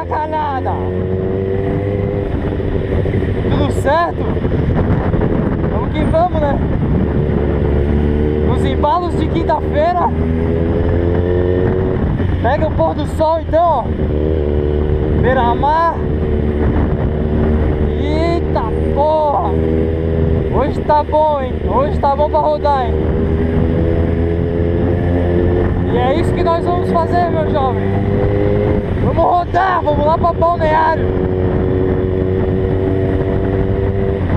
sacanada! Tudo certo? Vamos que vamos, né? Nos embalos de quinta-feira. Pega o pôr do sol então, ó. Beira-mar. Eita porra! Hoje tá bom, hein? Hoje tá bom pra rodar, hein? E é isso que nós vamos fazer, meu jovem. Vamos rodar, vamos lá pra Balneário.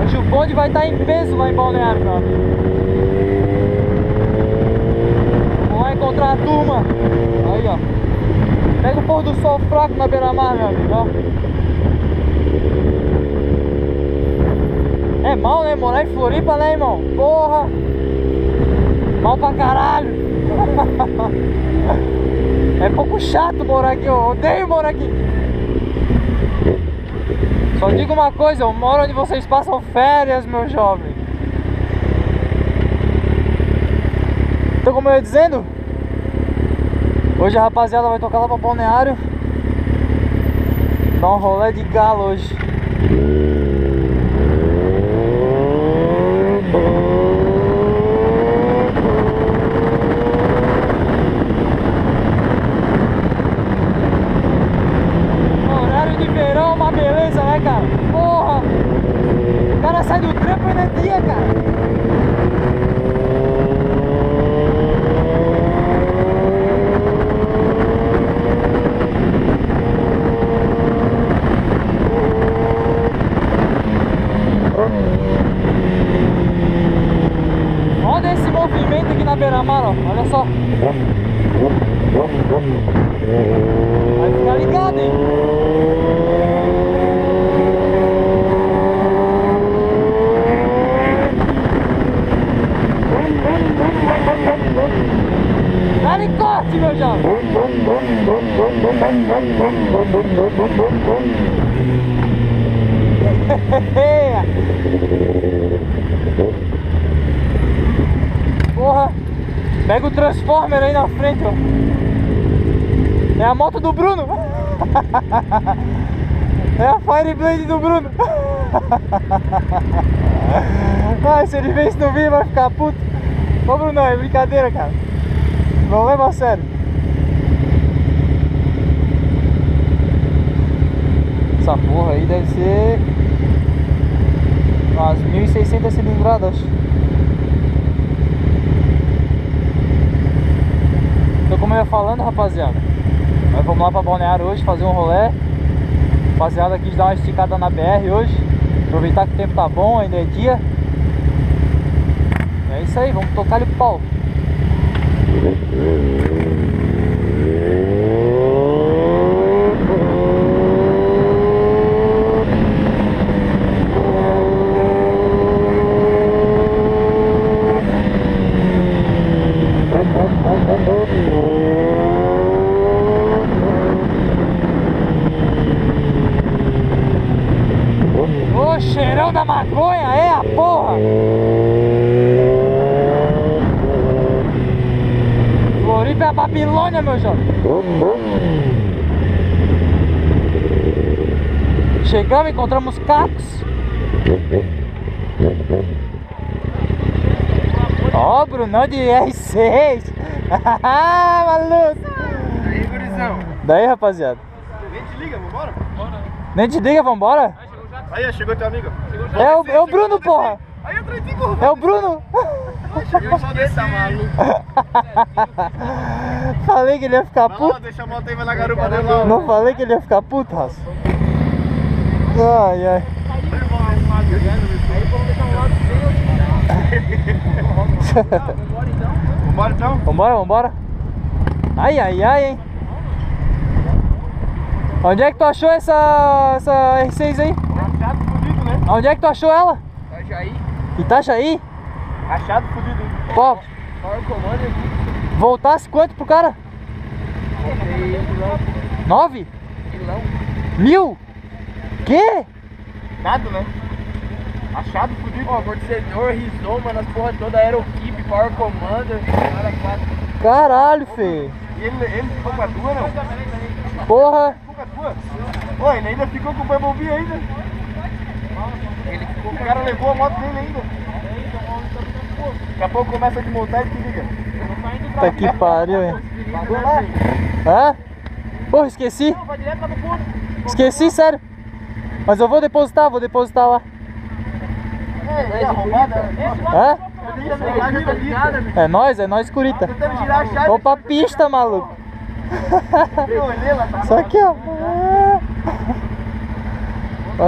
Hoje o bonde vai estar em peso lá em Balneário, meu amigo. Vamos lá encontrar a turma. Aí, ó. Pega o pôr do sol fraco na beira-mar, meu amigo, ó. É mal, né? Morar em Floripa, né, irmão? Porra! Mal pra caralho! É pouco chato morar aqui, eu odeio morar aqui. Só digo uma coisa, eu moro onde vocês passam férias, meu jovem. Então, como eu ia dizendo, hoje a rapaziada vai tocar lá pra Balneário. Dar um rolê de galo hoje. Horário de verão é uma beleza, né, cara? Porra! O cara sai do trampo e não é dia, cara. Olha esse movimento aqui na beira-mar, ó. Olha só. Vai ficar ligado, hein? Dá-lhe corte, meu jovem. Porra, pega o Transformer aí na frente, ó. É a moto do Bruno. É a Fireblade do Bruno. Ai, se ele ver isso no vídeo vai ficar puto. Ô Bruno, é brincadeira, cara. Não leva a sério. Essa porra aí deve ser umas 1.600 cilindradas. Então, como eu ia falando, rapaziada, nós vamos lá pra Balneário hoje fazer um rolê. Rapaziada quis dar uma esticada na BR hoje. Aproveitar que o tempo tá bom, ainda é dia. É isso aí, vamos tocar-lhe o pau. Ô, cheirão da maconha, é a porra! Floripa é a Babilônia, meu jovem. Chegamos, encontramos cacos. Ó, Brunão de R6. Maluco. Aí, gurizão. Daí, rapaziada. Nem te liga, vambora? Nem te liga, vambora? Aí, chegou teu amigo. É o Bruno, porra. Aí, atrás de porra. É o Bruno. Eu só desci, maluco. Falei que ele ia ficar Não, puto. deixa a moto aí, vai na garupa dele lá. Não falei que ele ia ficar puto, raça. Ai, ai. Aí vamos deixar um lado Vambora então? Vambora, vambora. Ai, ai, ai, hein. Onde é que tu achou essa R6 aí? Achado fudido, né? Onde é que tu achou ela? Itajaí. Itajaí? Achado fudido. Qual? Power Commander. Voltasse quanto pro cara? 9? Milão. 1000? Que? Nada, né? Achado fudido. Ó, amortecedor, rizoma nas porra toda, Aerokeep, Power Commander. Cara, 4. Caralho, feio. E ele ficou com a tua, não? Porra! Oi, ele ainda ficou com o Bumblebee ainda. Ele ficou, o cara levou a moto dele ainda. Daqui a pouco começa a desmontar e te liga. Tá que pariu, hein? Pagou lá? Hã? Porra, esqueci. Não, vai direto lá no fundo. Esqueci, sério. Mas eu vou depositar lá. É arrombada. Hã? É É nóis, curita. tentando girar a chave. Vou pra pista, maluco. Eu olhei lá, tá? Só aqui, ó.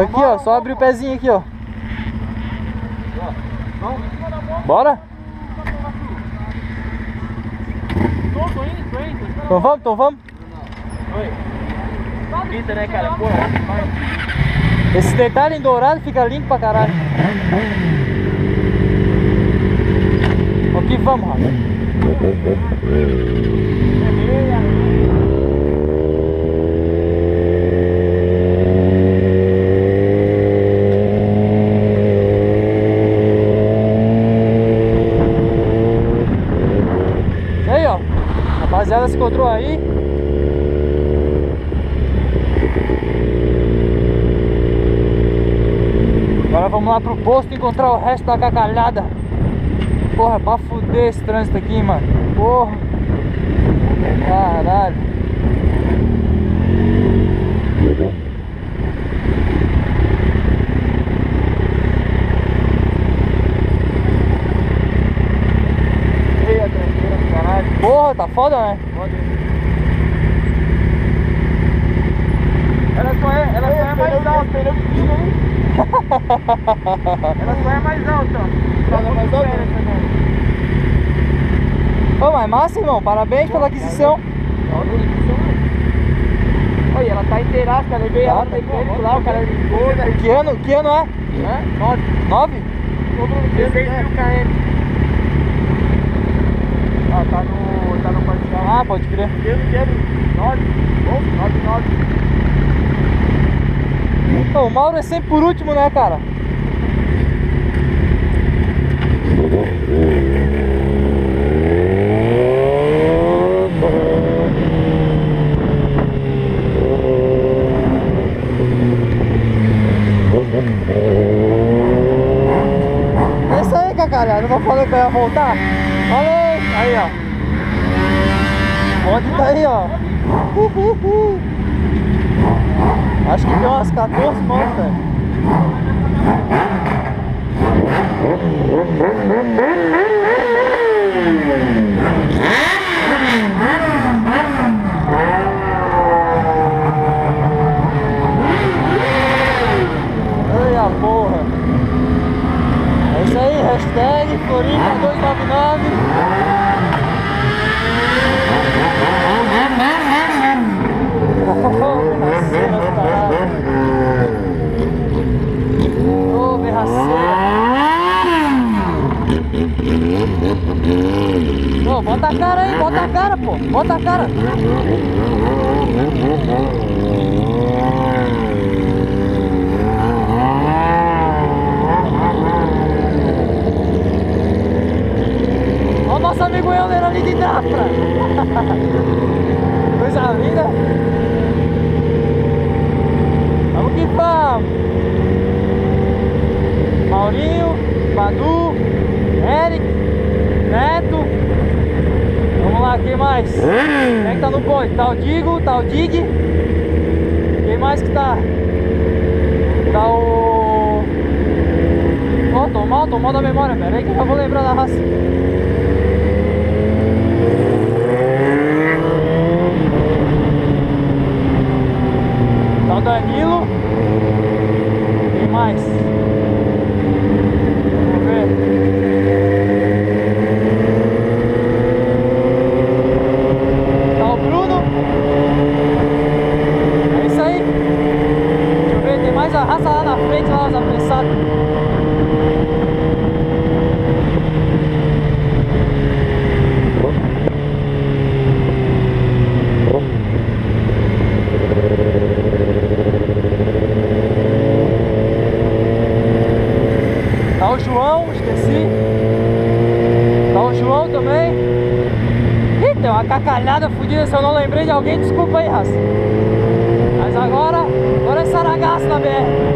Aqui, ó. Só abrir o pezinho aqui, ó. Bora? Então vamos. Oi. Bonita, né, cara? Porra, Esse detalhe em dourado fica lindo pra caralho. Aqui vamos, Rafa. E aí, ó. Rapaziada, se encontrou aí. Agora vamos lá pro posto encontrar o resto da cacalhada. Porra, é pra fuder esse trânsito aqui, mano. Porra. Caralho. Eia, tranqueira do caralho. Porra, tá foda, né? Ela só é mais alta, hein? Ela só é mais alta, ó. Ela é mais alta? Ô, mas massa, irmão. Parabéns pela aquisição. Olha, ela tá inteiraça, cara. Levei ela no mecânico lá, o cara ligou. Que ano é? Hã? 9. 9? 16 mil km. Ah, tá no parcial. Ah, pode crer. Que ano? 9. 9. Ô, o Mauro é sempre por último, né, cara? É isso aí, cacalhada. Não vou falar que eu ia voltar? Olha aí, ó. Onde tá aí, ó? Acho que deu umas 14 mãos, velho. Ai, a porra. É isso aí, hashtag Floripa 299. Ô, berraceira. Ô, bota a cara aí, bota a cara, pô. Bota a cara. Olha o nosso amigo Euler ali de Dafra. Coisa linda. Vamos que vamos. Maurinho, Madu, Eric, Neto. Vamos lá, quem mais? Quem é que tá no boi? Tá o Digo, tá o Dig. Quem mais que tá? Tá o... Ó, tô mal da memória, pera aí que eu já vou lembrar da raça. Tá o Danilo. Quem mais? Vamos ver. Tá o Bruno. É isso aí. Deixa eu ver, tem mais a raça lá na frente, lá os apressados. Tá o João, esqueci. Tá o João também. Ih, tem uma cacalhada fodida Se eu não lembrei de alguém, desculpa aí, raça. Mas agora é saragaço na BR.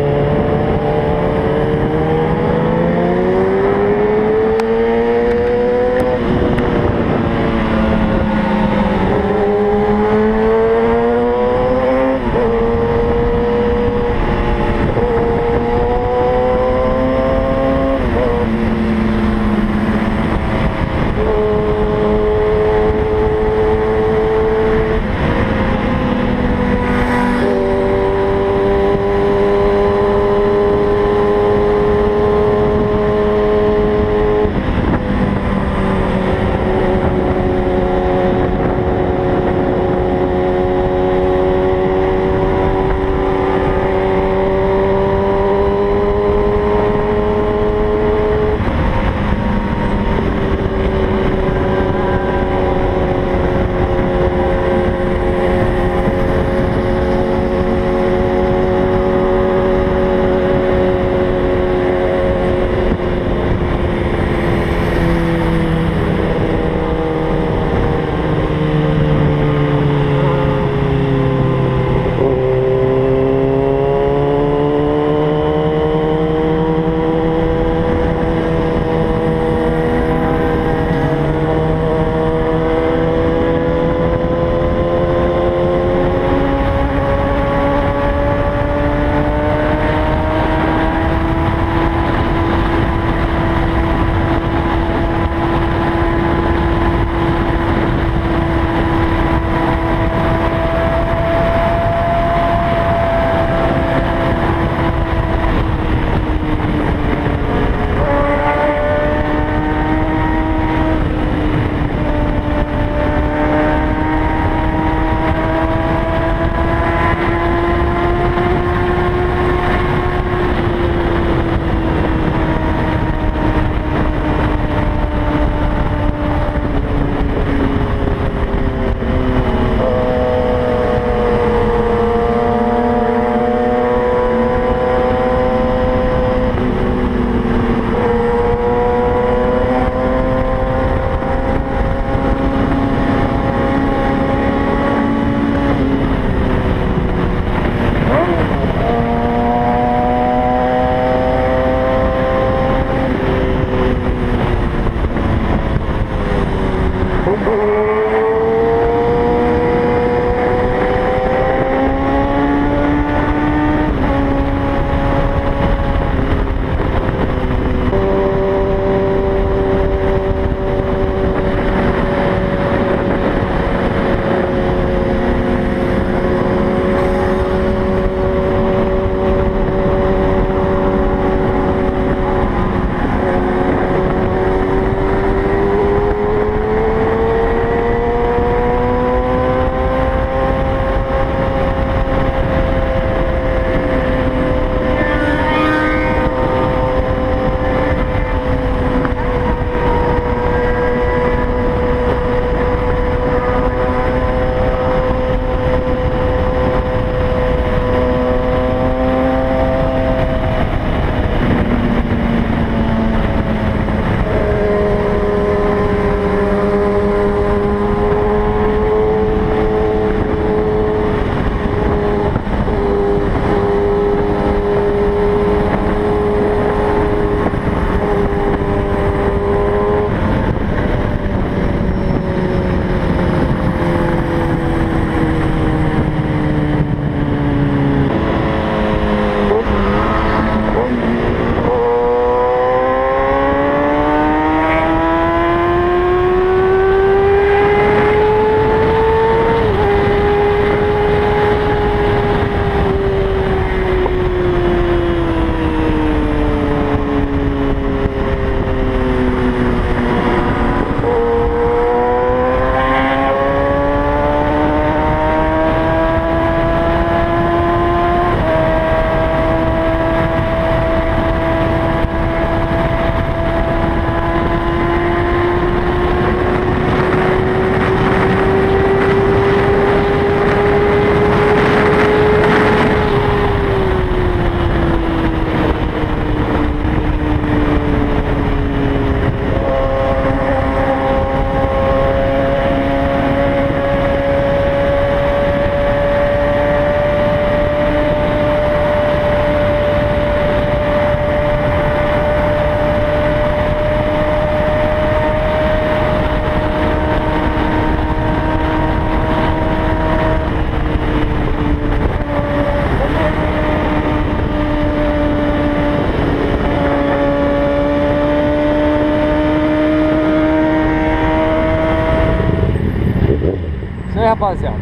rapaziada.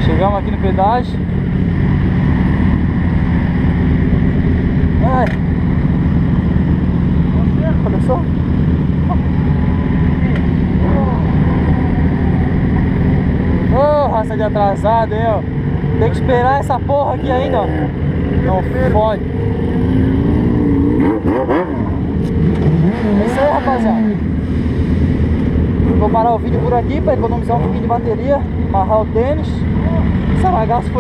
Chegamos aqui no pedágio. Ai. Olha só. Ô, raça de atrasado, hein, ó. Tem que esperar essa porra aqui ainda, ó. Não fode. É isso aí, rapaziada. Vou parar o vídeo por aqui para economizar um pouquinho de bateria. Amarrar o tênis. Essa bagaça foi